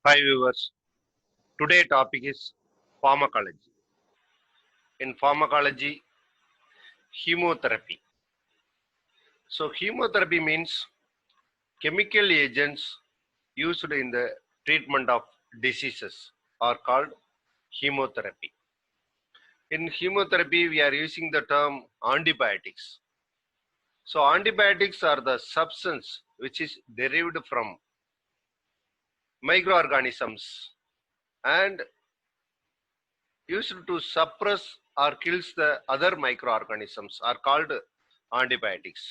Hi viewers, today topic is pharmacology. In pharmacology, chemotherapy. So chemotherapy means chemical agents used in the treatment of diseases are called chemotherapy. In chemotherapy, we are using the term antibiotics. So antibiotics are the substance which is derived from microorganisms and used to suppress or kills the other microorganisms are called antibiotics.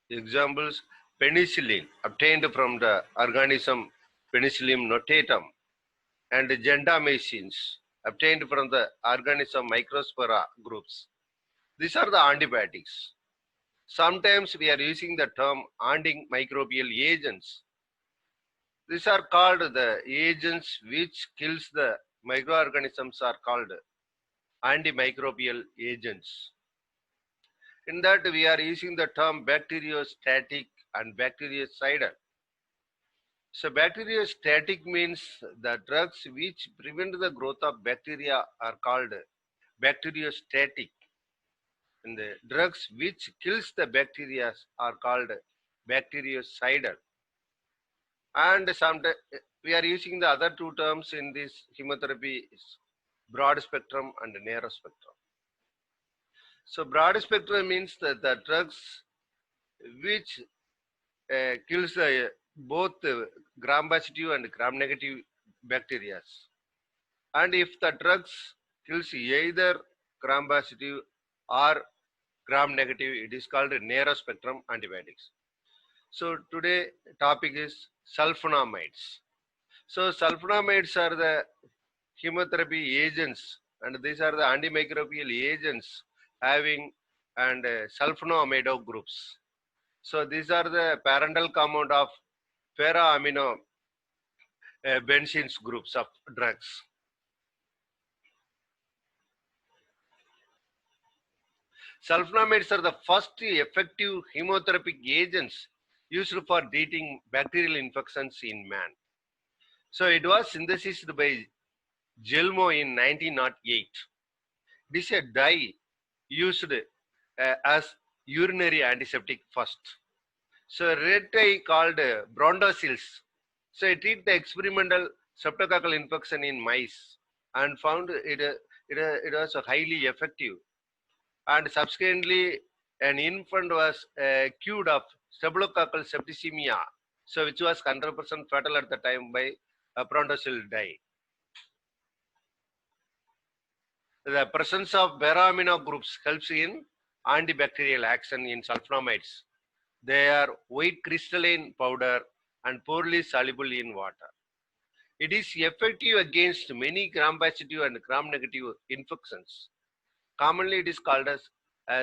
Examples: penicillin obtained from the organism Penicillium notatum and gentamicins obtained from the organism Microspora groups. These are the antibiotics. Sometimes we are using the term antimicrobial agents. These are called the agents which kills the microorganisms are called antimicrobial agents. In that we are using the term bacteriostatic and bactericidal. So bacteriostatic means the drugs which prevent the growth of bacteria are called bacteriostatic, and the drugs which kills the bacteria are called bactericidal. And sometimes we are using the other two terms in this chemotherapy is broad spectrum and narrow spectrum. So broad spectrum means that the drugs which kills both gram-positive and gram-negative bacteria. And if the drugs kills either gram-positive or gram-negative, it is called narrow spectrum antibiotics. So today topic is sulfonamides. So sulfonamides are the chemotherapy agents, and these are the antimicrobial agents having and sulfonamido groups. So these are the parental compound of para-amino benzenes groups of drugs. Sulfonamides are the first effective chemotherapeutic agents used for treating bacterial infections in man. So it was synthesized by Gelmo in 1908. It is a dye used as urinary antiseptic first. So red dye called Brondocils. So it treated the experimental streptococcal infection in mice and found it was highly effective. And subsequently, an infant was cured of staphylococcal septicemia, so which was 100% fatal at the time by Brondocil dye. The presence of para-amino groups helps in antibacterial action in sulfonamides. They are white crystalline powder and poorly soluble in water. It is effective against many gram-positive and gram-negative infections. Commonly, it is called as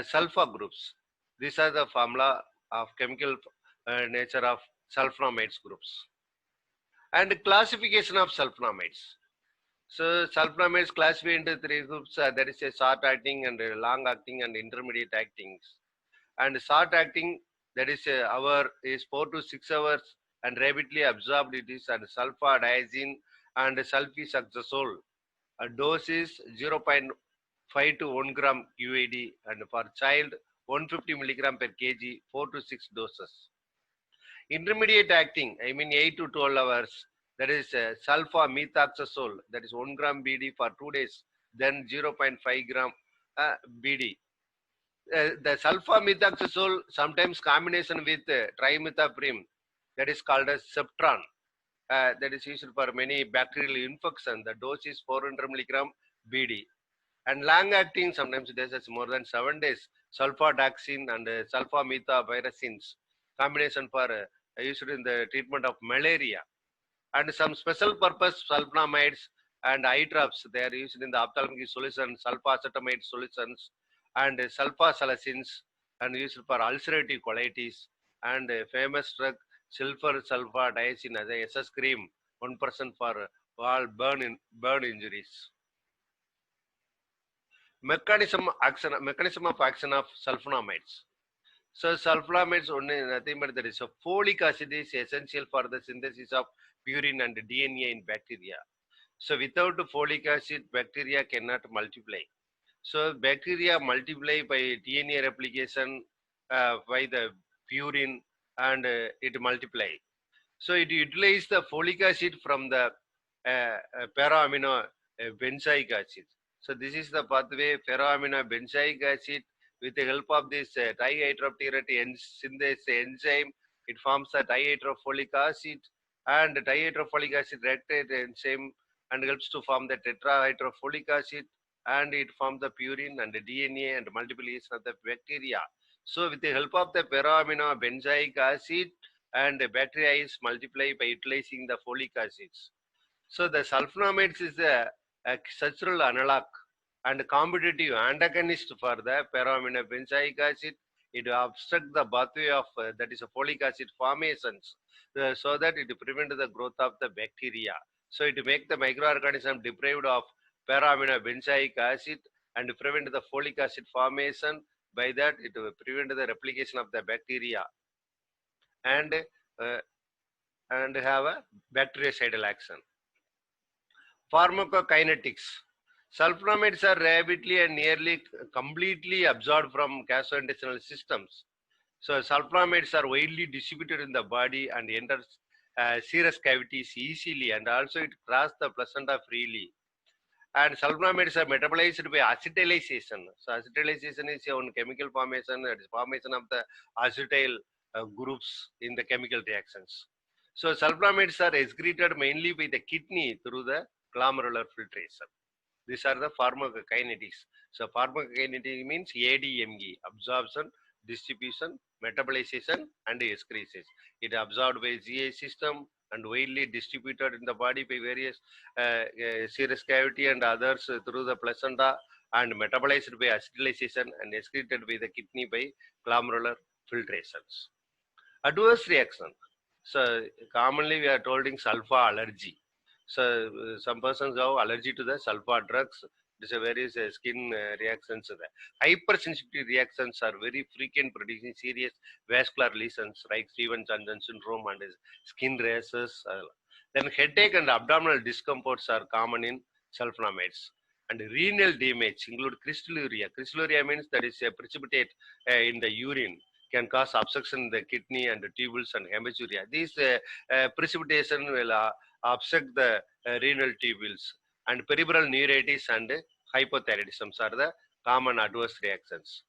sulfa groups. These are the formula of chemical nature of sulfonamides groups. And classification of sulfonamides. So sulfonamides classified into three groups. There is a short-acting and long-acting and intermediate acting. And short-acting, that is hour is 4 to 6 hours and rapidly absorbed it is, and sulfadiazine and sulfasalazole. A dose is 0.5 to 1 gram QAD, and for child 150 milligram per kg, 4 to 6 doses. Intermediate acting, I mean 8 to 12 hours, that is sulfamethoxazole, that is 1 gram BD for 2 days, then 0.5 gram BD. The sulfamethoxazole sometimes combination with trimethoprim, that is called as Septron, that is used for many bacterial infection. The dose is 400 milligram BD. And long acting, sometimes it is more than 7 days, sulfadoxine and sulfamethoviracins combination for used in the treatment of malaria. And some special purpose sulfonamides and eye drops, they are used in the ophthalmic solution, sulfacetamide solutions and sulfasalazines, and used for ulcerative colitis, and famous drug sulfur sulfadiazine as a SS cream, 1% for all burn injuries. Mechanism of action of sulfonamides. So sulfonamides only nothing but there is a folic acid is essential for the synthesis of purine and DNA in bacteria. So without folic acid, bacteria cannot multiply. So bacteria multiply by DNA replication by the purine, and it multiply. So it utilizes the folic acid from the para-amino benzoic acid. So this is the pathway para-amino benzoic acid. With the help of this dihydropteroate synthase enzyme, it forms a dihydrofolic acid, and dihydrofolic acid reacted enzyme and helps to form the tetrahydrofolic acid, and it forms the purine and the DNA and multiplication of the bacteria. So with the help of the para-amino benzoic acid, and the bacteria is multiply by utilizing the folic acids. So the sulfonamides is a structural analog and competitive antagonist for the para-amino benzoic acid. It obstructs the pathway of that is a folic acid formations, so that it prevents the growth of the bacteria. So it makes the microorganism deprived of para-amino benzoic acid and prevent the folic acid formation. By that, it will prevent the replication of the bacteria, and uh, and have a bactericidal action. Pharmacokinetics. Sulfonamides are rapidly and nearly completely absorbed from gastrointestinal systems. So sulfonamides are widely distributed in the body and enter serous cavities easily, and also it crosses the placenta freely. And sulfonamides are metabolized by acetylation. So acetylation is one chemical formation, that is formation of the acetyl groups in the chemical reactions. So sulfonamides are excreted mainly by the kidney through the glomerular filtration. These are the pharmacokinetics. So pharmacokinetics means ADME, absorption, distribution, metabolization, and excretion. It absorbed by GI system and widely distributed in the body by various serous cavity and others through the placenta, and metabolized by acetylation and excreted by the kidney by glomerular filtrations. Adverse reaction. So commonly we are told in sulfa allergy. So some persons have allergy to the sulfa drugs. There's a various skin reactions. Hypersensitivity reactions are very frequent, producing serious vascular lesions like Stevens-Johnson syndrome and skin rashes. Then headache and abdominal discomforts are common in sulfonamides. And renal damage include crystalluria. Crystalluria means that is a precipitate in the urine, can cause obstruction in the kidney and the tubules and hematuria. These precipitation will obstruct the renal tubules, and peripheral neuritis and hypothyroidism are the common adverse reactions.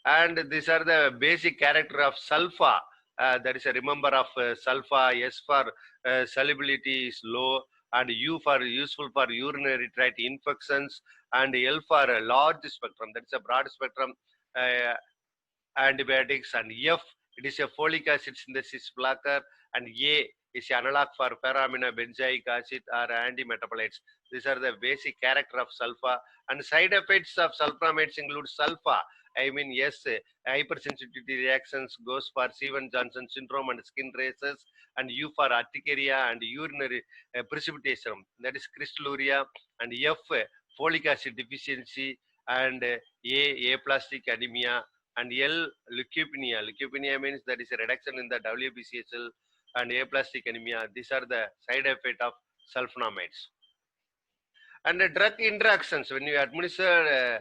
And these are the basic character of sulfa. That is a remember of sulfa. S for solubility is low, and U for useful for urinary tract infections, and L for a large spectrum. That is a broad spectrum antibiotics, and F, it is a folic acid synthesis blocker, and A is analog for para-amino benzoic acid or antimetabolites. These are the basic character of sulfa. And side effects of sulfonamides include sulfa. I mean, yes, hypersensitivity reactions goes for Stevens-Johnson syndrome and skin rashes, and U for urticaria and urinary precipitation, that is crystalluria, and F, folic acid deficiency, and aplastic anemia, and L, leukopenia. Leukopenia means that is a reduction in the WBC cell, and aplastic anemia. These are the side effect of sulfonamides. And the drug interactions, when you administer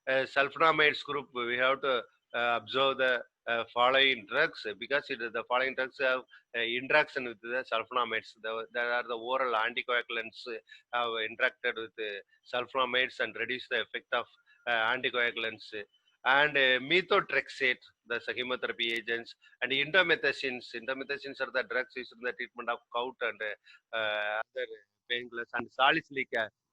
sulfonamides group, we have to observe the following drugs, because the following drugs have interaction with the sulfonamides. There are the oral anticoagulants have interacted with sulfonamides and reduce the effect of anticoagulants. And methotrexate, the chemotherapy agents, and indomethacins. Indomethacins are the drugs used in the treatment of gout and other painkillers, and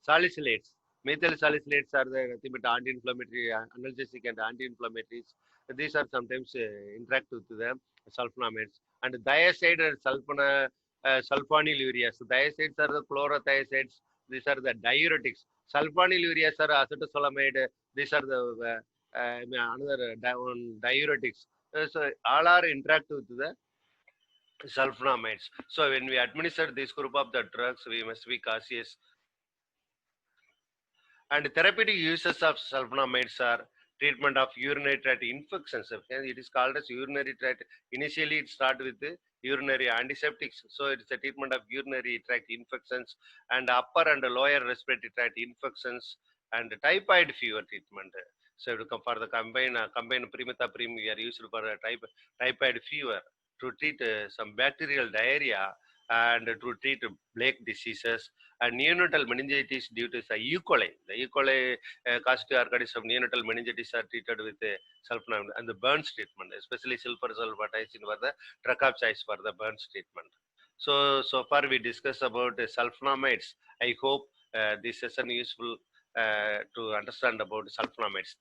salicylates. Methyl salicylates are the nothing but anti-inflammatory, analgesic, and anti-inflammatories. These are sometimes interact with the sulfonamides. And thiazide and sulfonylureas. So thiazides are the chlorothiazides. These are the diuretics. Sulfonylureas are acetosalamide. These are the another diuretics. So all are interact with the sulfonamides. So when we administer this group of the drugs, we must be cautious. And therapeutic uses of sulfonamides are treatment of urinary tract infections. It is called as urinary tract. Initially, it starts with the urinary antiseptics. So it is a treatment of urinary tract infections and upper and lower respiratory tract infections and typhoid fever treatment. So for the combined primethoprim, we are used for a typhoid fever to treat some bacterial diarrhea and to treat plague diseases and neonatal meningitis due to the E. coli. The E. coli causative organism neonatal meningitis are treated with sulfonamide and the burns treatment, especially sulfur sulfatizine for the drug of choice for the burns treatment. So far we discussed about sulfonamides. I hope this session is useful to understand about sulfonamides.